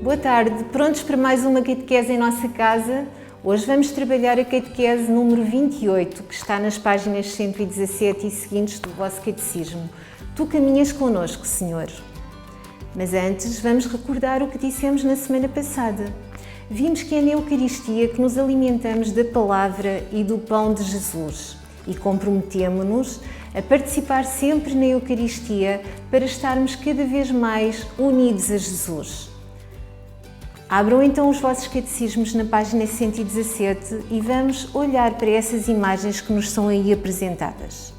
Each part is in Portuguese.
Boa tarde, prontos para mais uma catequese em nossa casa? Hoje vamos trabalhar a catequese número 28, que está nas páginas 117 e seguintes do vosso catecismo. Tu caminhas connosco, Senhor. Mas antes, vamos recordar o que dissemos na semana passada. Vimos que é na Eucaristia que nos alimentamos da palavra e do pão de Jesus e comprometemo-nos a participar sempre na Eucaristia para estarmos cada vez mais unidos a Jesus. Abram então os vossos catecismos na página 117 e vamos olhar para essas imagens que nos são aí apresentadas.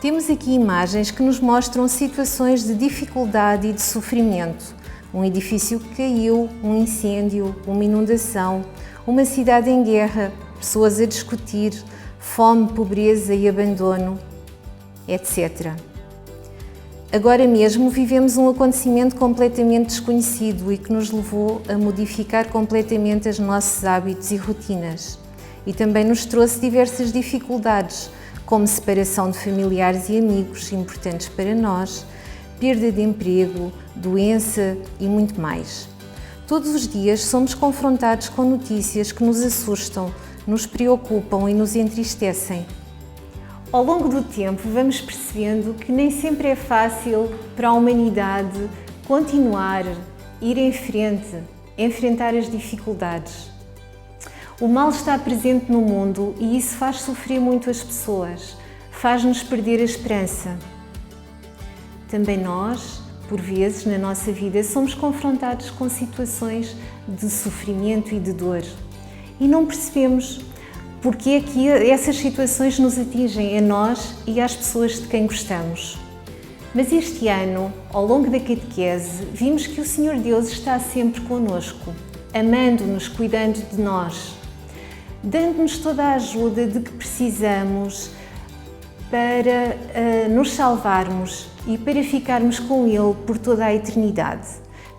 Temos aqui imagens que nos mostram situações de dificuldade e de sofrimento. Um edifício que caiu, um incêndio, uma inundação, uma cidade em guerra, pessoas a discutir, fome, pobreza e abandono, etc. Agora mesmo vivemos um acontecimento completamente desconhecido e que nos levou a modificar completamente os nossos hábitos e rotinas. E também nos trouxe diversas dificuldades, como separação de familiares e amigos importantes para nós, perda de emprego, doença e muito mais. Todos os dias somos confrontados com notícias que nos assustam, nos preocupam e nos entristecem. Ao longo do tempo, vamos percebendo que nem sempre é fácil para a humanidade continuar, ir em frente, enfrentar as dificuldades. O mal está presente no mundo e isso faz sofrer muito as pessoas, faz-nos perder a esperança. Também nós, por vezes, na nossa vida, somos confrontados com situações de sofrimento e de dor e não percebemos porque é que essas situações nos atingem a nós e às pessoas de quem gostamos. Mas este ano, ao longo da catequese, vimos que o Senhor Deus está sempre connosco, amando-nos, cuidando de nós, dando-nos toda a ajuda de que precisamos para nos salvarmos e para ficarmos com Ele por toda a eternidade.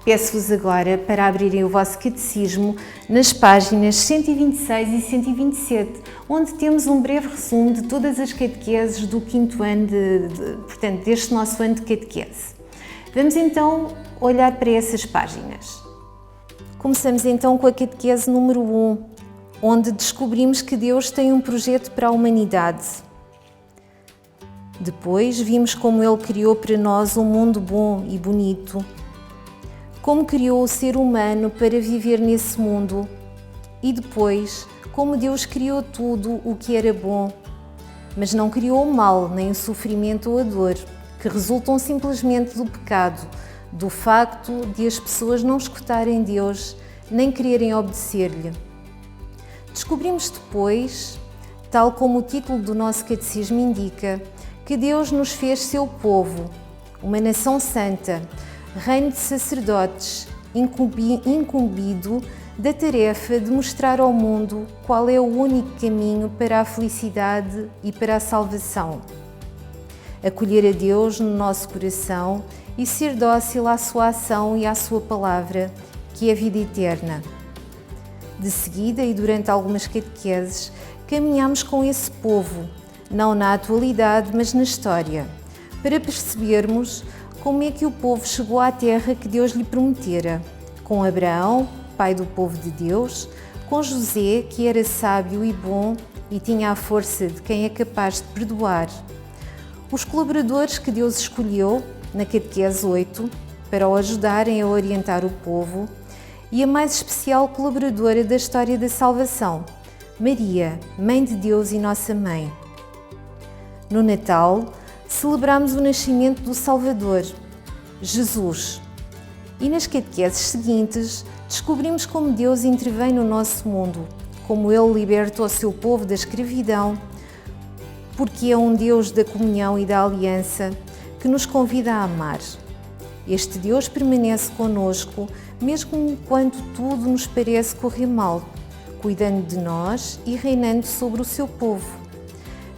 Peço-vos agora para abrirem o vosso catecismo nas páginas 126 e 127, onde temos um breve resumo de todas as catequeses do 5º ano, portanto, deste nosso ano de catequese. Vamos então olhar para essas páginas. Começamos então com a catequese número 1, onde descobrimos que Deus tem um projeto para a humanidade. Depois vimos como Ele criou para nós um mundo bom e bonito, como criou o ser humano para viver nesse mundo e depois como Deus criou tudo o que era bom, mas não criou o mal, nem o sofrimento ou a dor, que resultam simplesmente do pecado, do facto de as pessoas não escutarem Deus nem quererem obedecer-lhe. Descobrimos depois, tal como o título do nosso catecismo indica, que Deus nos fez seu povo, uma nação santa, reino de sacerdotes, incumbido da tarefa de mostrar ao mundo qual é o único caminho para a felicidade e para a salvação. Acolher a Deus no nosso coração e ser dócil à sua ação e à sua palavra, que é a vida eterna. De seguida e durante algumas catequeses, caminhamos com esse povo, não na atualidade, mas na história, para percebermos como é que o povo chegou à terra que Deus lhe prometera, com Abraão, pai do povo de Deus, com José, que era sábio e bom e tinha a força de quem é capaz de perdoar, os colaboradores que Deus escolheu, na catequese 8, para o ajudarem a orientar o povo, e a mais especial colaboradora da história da salvação, Maria, Mãe de Deus e Nossa Mãe. No Natal, celebramos o nascimento do Salvador, Jesus. E nas catequeses seguintes, descobrimos como Deus intervém no nosso mundo, como Ele liberta o seu povo da escravidão, porque é um Deus da comunhão e da aliança que nos convida a amar. Este Deus permanece conosco, mesmo quando tudo nos parece correr mal, cuidando de nós e reinando sobre o seu povo,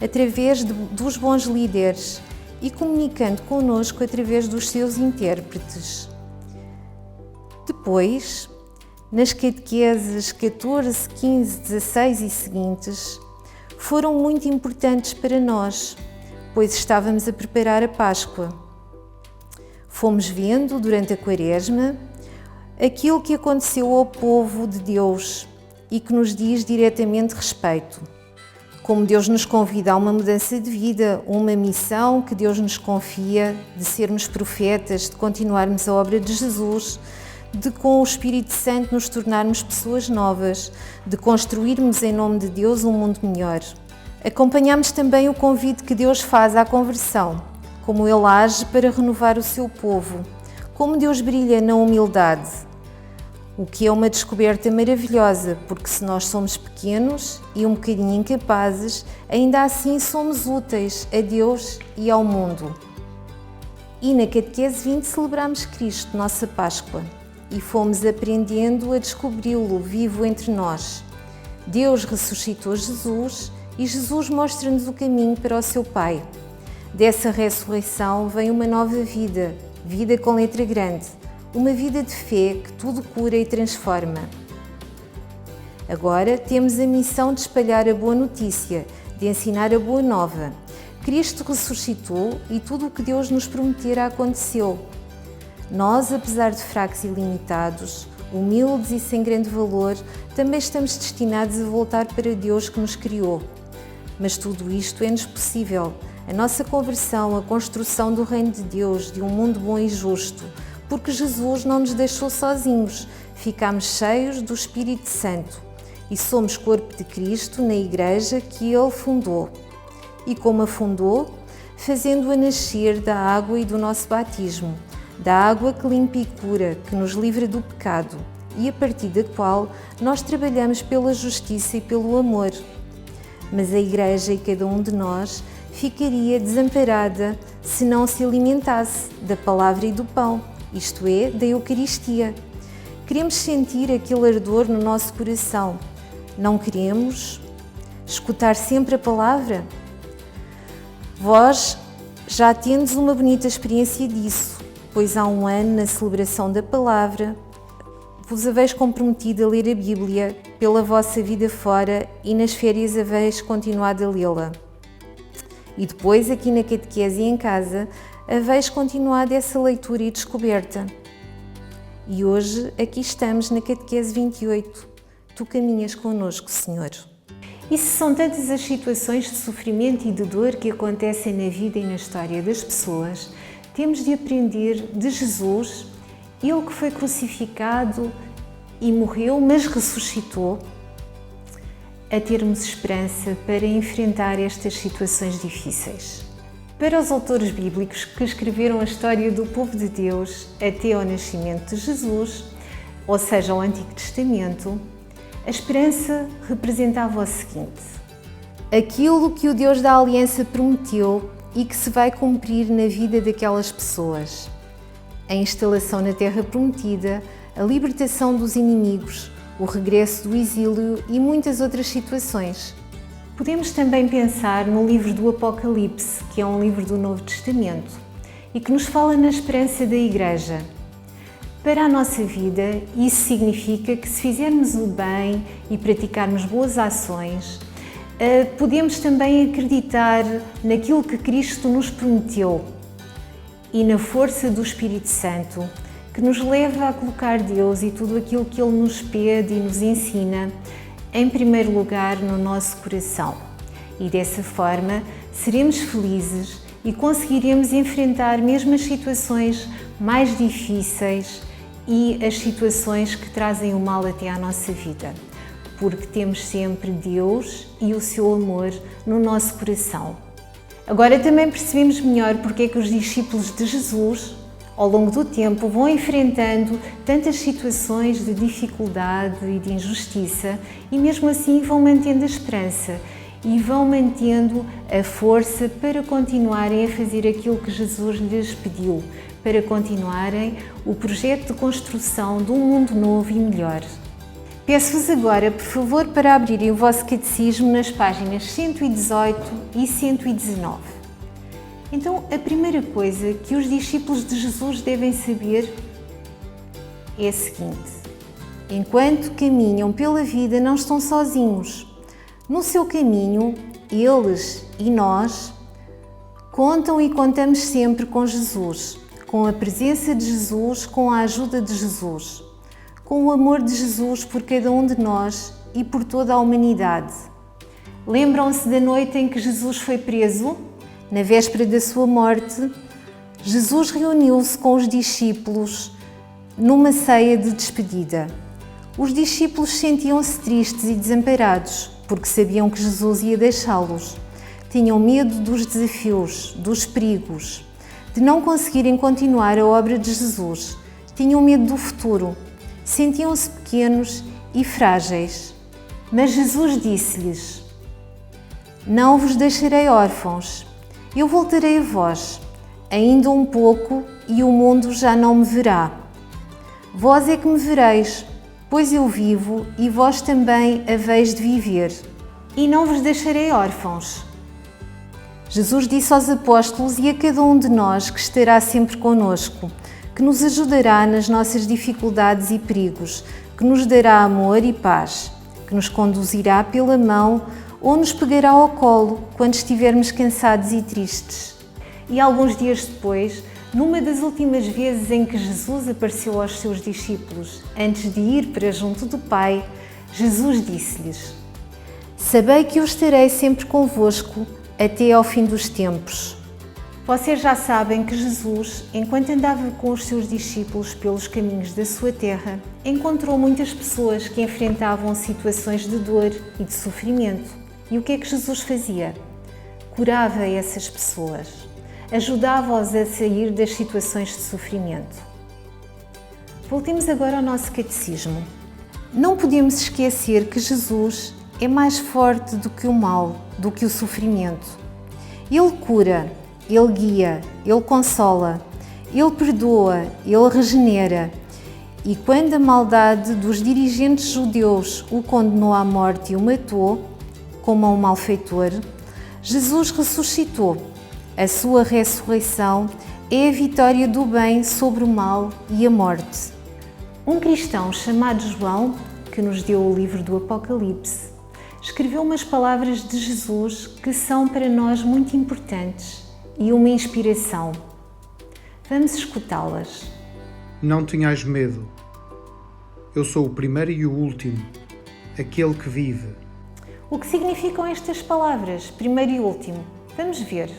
através dos bons líderes e comunicando connosco através dos seus intérpretes. Depois, nas catequeses 14, 15, 16 e seguintes, foram muito importantes para nós, pois estávamos a preparar a Páscoa. Fomos vendo durante a Quaresma aquilo que aconteceu ao povo de Deus e que nos diz diretamente respeito. Como Deus nos convida a uma mudança de vida, uma missão que Deus nos confia de sermos profetas, de continuarmos a obra de Jesus, de com o Espírito Santo nos tornarmos pessoas novas, de construirmos em nome de Deus um mundo melhor. Acompanhamos também o convite que Deus faz à conversão, como Ele age para renovar o seu povo, como Deus brilha na humildade, o que é uma descoberta maravilhosa, porque se nós somos pequenos e um bocadinho incapazes, ainda assim somos úteis a Deus e ao mundo. E na Catequese 20 celebramos Cristo, nossa Páscoa, e fomos aprendendo a descobri-lo vivo entre nós. Deus ressuscitou Jesus e Jesus mostra-nos o caminho para o seu Pai. Dessa ressurreição vem uma nova vida, vida com letra grande, uma vida de fé que tudo cura e transforma. Agora temos a missão de espalhar a boa notícia, de ensinar a boa nova. Cristo ressuscitou e tudo o que Deus nos prometera aconteceu. Nós, apesar de fracos e limitados, humildes e sem grande valor, também estamos destinados a voltar para Deus que nos criou. Mas tudo isto é-nos possível. A nossa conversão, a construção do reino de Deus, de um mundo bom e justo, porque Jesus não nos deixou sozinhos, ficámos cheios do Espírito Santo e somos corpo de Cristo na Igreja que Ele fundou. E como a fundou? Fazendo-a nascer da água e do nosso batismo, da água que limpa e cura, que nos livra do pecado e a partir da qual nós trabalhamos pela justiça e pelo amor. Mas a Igreja e cada um de nós ficaria desamparada se não se alimentasse da palavra e do pão, isto é, da Eucaristia. Queremos sentir aquele ardor no nosso coração. Não queremos escutar sempre a palavra? Vós já tendes uma bonita experiência disso, pois há um ano, na celebração da palavra, vos haveis comprometido a ler a Bíblia pela vossa vida fora e nas férias haveis continuado a lê-la. E depois, aqui na catequese e em casa, haveis continuado essa leitura e descoberta. E hoje aqui estamos na Catequese 28. Tu caminhas connosco, Senhor. E se são tantas as situações de sofrimento e de dor que acontecem na vida e na história das pessoas, temos de aprender de Jesus, Ele que foi crucificado e morreu, mas ressuscitou, a termos esperança para enfrentar estas situações difíceis. Para os autores bíblicos que escreveram a história do povo de Deus até ao nascimento de Jesus, ou seja, ao Antigo Testamento, a esperança representava o seguinte: aquilo que o Deus da Aliança prometeu e que se vai cumprir na vida daquelas pessoas. A instalação na Terra Prometida, a libertação dos inimigos, o regresso do exílio e muitas outras situações. Podemos também pensar no livro do Apocalipse, que é um livro do Novo Testamento e que nos fala na esperança da Igreja. Para a nossa vida, isso significa que se fizermos o bem e praticarmos boas ações, podemos também acreditar naquilo que Cristo nos prometeu e na força do Espírito Santo, que nos leva a colocar Deus e tudo aquilo que Ele nos pede e nos ensina em primeiro lugar no nosso coração. E dessa forma seremos felizes e conseguiremos enfrentar mesmo as situações mais difíceis e as situações que trazem o mal até à nossa vida, porque temos sempre Deus e o seu amor no nosso coração. Agora também percebemos melhor porque é que os discípulos de Jesus, ao longo do tempo, vão enfrentando tantas situações de dificuldade e de injustiça e mesmo assim vão mantendo a esperança e vão mantendo a força para continuarem a fazer aquilo que Jesus lhes pediu, para continuarem o projeto de construção de um mundo novo e melhor. Peço-vos agora, por favor, para abrirem o vosso catecismo nas páginas 118 e 119. Então, a primeira coisa que os discípulos de Jesus devem saber é a seguinte: enquanto caminham pela vida, não estão sozinhos. No seu caminho, eles e nós contam e contamos sempre com Jesus, com a presença de Jesus, com a ajuda de Jesus. com o amor de Jesus por cada um de nós e por toda a humanidade. Lembram-se da noite em que Jesus foi preso? Na véspera da sua morte, Jesus reuniu-se com os discípulos numa ceia de despedida. Os discípulos sentiam-se tristes e desamparados, porque sabiam que Jesus ia deixá-los. Tinham medo dos desafios, dos perigos, de não conseguirem continuar a obra de Jesus. Tinham medo do futuro. Sentiam-se pequenos e frágeis. Mas Jesus disse-lhes: Não vos deixarei órfãos. Eu voltarei a vós. Ainda um pouco e o mundo já não me verá. Vós é que me vereis, pois eu vivo e vós também haveis de viver. E não vos deixarei órfãos. Jesus disse aos apóstolos e a cada um de nós que estará sempre conosco, que nos ajudará nas nossas dificuldades e perigos, que nos dará amor e paz, que nos conduzirá pela mão ou nos pegará ao colo quando estivermos cansados e tristes. E alguns dias depois, numa das últimas vezes em que Jesus apareceu aos seus discípulos, antes de ir para junto do Pai, Jesus disse-lhes: Sabei que eu estarei sempre convosco até ao fim dos tempos. Vocês já sabem que Jesus, enquanto andava com os seus discípulos pelos caminhos da sua terra, encontrou muitas pessoas que enfrentavam situações de dor e de sofrimento. E o que é que Jesus fazia? Curava essas pessoas, ajudava-os a sair das situações de sofrimento. Voltemos agora ao nosso catecismo. Não podemos esquecer que Jesus é mais forte do que o mal, do que o sofrimento. Ele cura, Ele guia, Ele consola, Ele perdoa, Ele regenera. E quando a maldade dos dirigentes judeus o condenou à morte e o matou, como a um malfeitor, Jesus ressuscitou. A sua ressurreição é a vitória do bem sobre o mal e a morte. Um cristão chamado João, que nos deu o livro do Apocalipse, escreveu umas palavras de Jesus que são para nós muito importantes e uma inspiração. Vamos escutá-las. Não tenhais medo. Eu sou o primeiro e o último, aquele que vive. O que significam estas palavras, primeiro e último? Vamos ver.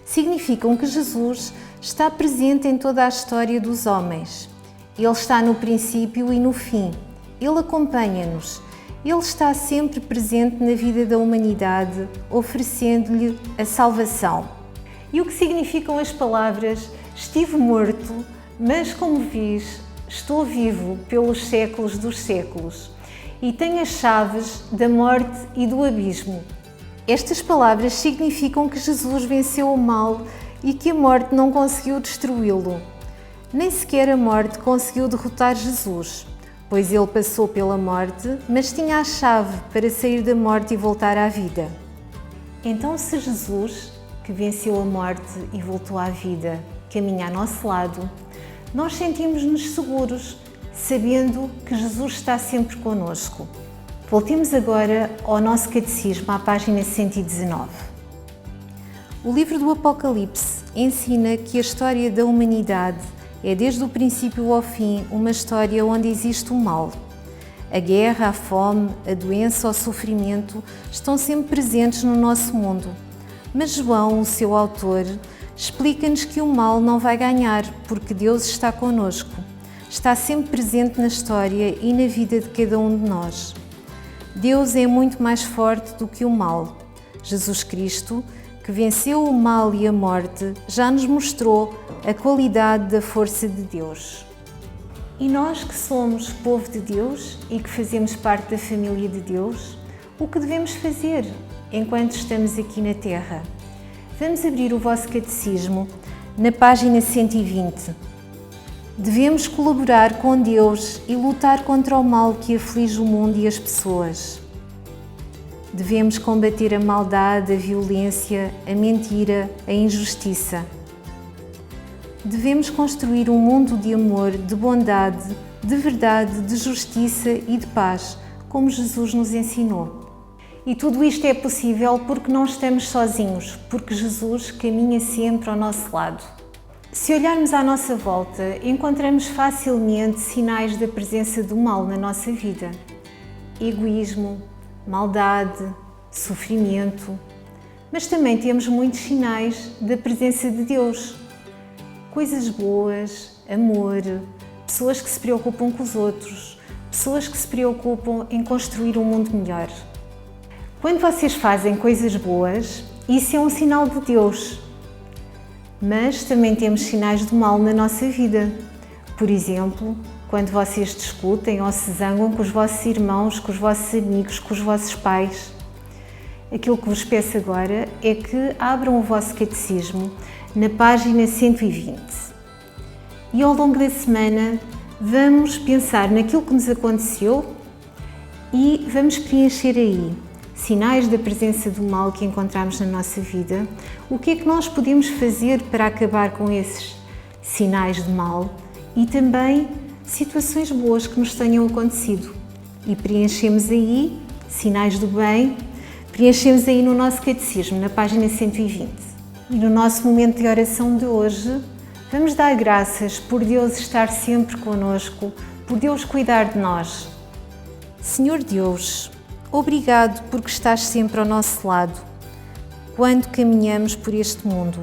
Significam que Jesus está presente em toda a história dos homens. Ele está no princípio e no fim. Ele acompanha-nos. Ele está sempre presente na vida da humanidade, oferecendo-lhe a salvação. E o que significam as palavras estive morto, mas como vis, estou vivo pelos séculos dos séculos e tenho as chaves da morte e do abismo. Estas palavras significam que Jesus venceu o mal e que a morte não conseguiu destruí-lo. Nem sequer a morte conseguiu derrotar Jesus, pois ele passou pela morte, mas tinha a chave para sair da morte e voltar à vida. Então, se Jesus, que venceu a morte e voltou à vida, caminha a nosso lado, nós sentimos-nos seguros, sabendo que Jesus está sempre conosco. Voltemos agora ao nosso catecismo, à página 119. O livro do Apocalipse ensina que a história da humanidade é desde o princípio ao fim uma história onde existe o mal. A guerra, a fome, a doença, o sofrimento estão sempre presentes no nosso mundo. Mas João, o seu autor, explica-nos que o mal não vai ganhar porque Deus está conosco. Está sempre presente na história e na vida de cada um de nós. Deus é muito mais forte do que o mal. Jesus Cristo, que venceu o mal e a morte, já nos mostrou a qualidade da força de Deus. E nós que somos povo de Deus e que fazemos parte da família de Deus, o que devemos fazer enquanto estamos aqui na Terra? Vamos abrir o vosso catecismo na página 120. Devemos colaborar com Deus e lutar contra o mal que aflige o mundo e as pessoas. Devemos combater a maldade, a violência, a mentira, a injustiça. Devemos construir um mundo de amor, de bondade, de verdade, de justiça e de paz, como Jesus nos ensinou. E tudo isto é possível porque não estamos sozinhos, porque Jesus caminha sempre ao nosso lado. Se olharmos à nossa volta, encontramos facilmente sinais da presença do mal na nossa vida. Egoísmo, maldade, sofrimento. Mas também temos muitos sinais da presença de Deus. Coisas boas, amor, pessoas que se preocupam com os outros, pessoas que se preocupam em construir um mundo melhor. Quando vocês fazem coisas boas, isso é um sinal de Deus. Mas também temos sinais do mal na nossa vida. Por exemplo, quando vocês discutem ou se zangam com os vossos irmãos, com os vossos amigos, com os vossos pais. Aquilo que vos peço agora é que abram o vosso catecismo na página 120. E ao longo da semana vamos pensar naquilo que nos aconteceu e vamos preencher aí sinais da presença do mal que encontramos na nossa vida. O que é que nós podemos fazer para acabar com esses sinais de mal e também situações boas que nos tenham acontecido. E preenchemos aí sinais do bem, preenchemos aí no nosso catecismo, na página 120. E no nosso momento de oração de hoje, vamos dar graças por Deus estar sempre connosco, por Deus cuidar de nós. Senhor Deus, obrigado porque estás sempre ao nosso lado, quando caminhamos por este mundo.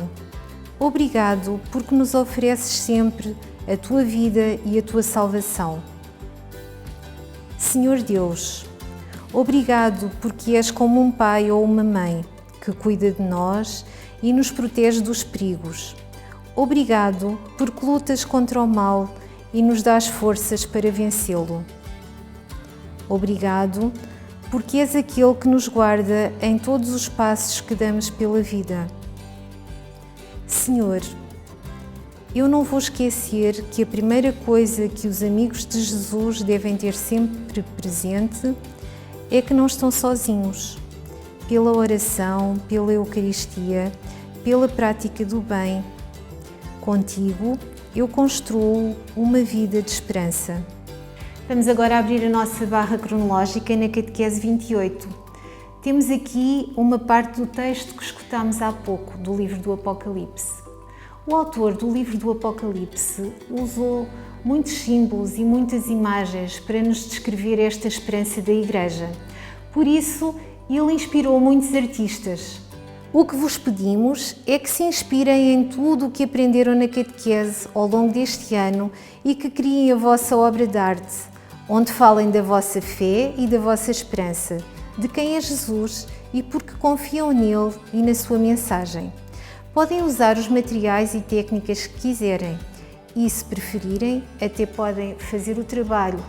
Obrigado porque nos ofereces sempre a tua vida e a tua salvação. Senhor Deus, obrigado porque és como um pai ou uma mãe que cuida de nós e nos protege dos perigos. Obrigado porque lutas contra o mal e nos dás forças para vencê-lo. Obrigado porque és aquele que nos guarda em todos os passos que damos pela vida. Senhor, eu não vou esquecer que a primeira coisa que os amigos de Jesus devem ter sempre presente é que não estão sozinhos. Pela oração, pela Eucaristia, pela prática do bem, contigo eu construo uma vida de esperança. Vamos agora abrir a nossa barra cronológica na Catequese 28. Temos aqui uma parte do texto que escutámos há pouco, do livro do Apocalipse. O autor do livro do Apocalipse usou muitos símbolos e muitas imagens para nos descrever esta esperança da Igreja. Por isso, ele inspirou muitos artistas. O que vos pedimos é que se inspirem em tudo o que aprenderam na catequese ao longo deste ano e que criem a vossa obra de arte, onde falem da vossa fé e da vossa esperança, de quem é Jesus e porque confiam nele e na sua mensagem. Podem usar os materiais e técnicas que quiserem e, se preferirem, até podem fazer o trabalho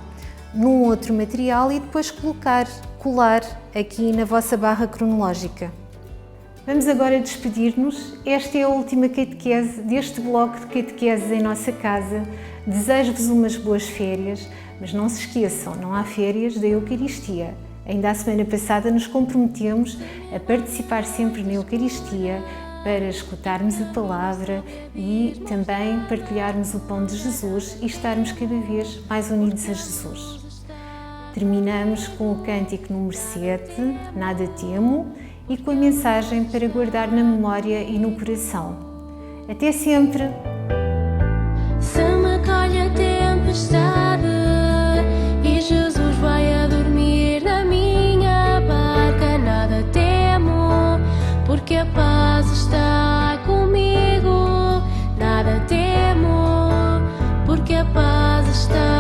num outro material e depois colar aqui na vossa barra cronológica. Vamos agora despedir-nos. Esta é a última catequese deste bloco de catequeses em nossa casa. Desejo-vos umas boas férias, mas não se esqueçam, não há férias da Eucaristia. Ainda a semana passada nos comprometemos a participar sempre na Eucaristia para escutarmos a palavra e também partilharmos o pão de Jesus e estarmos cada vez mais unidos a Jesus. Terminamos com o cântico número 7, Nada Temo, e com a mensagem para guardar na memória e no coração. Até sempre! Se me calha a tempestade e Jesus vai a dormir na minha barca, nada temo, porque a paz está comigo. Nada temo, porque a paz está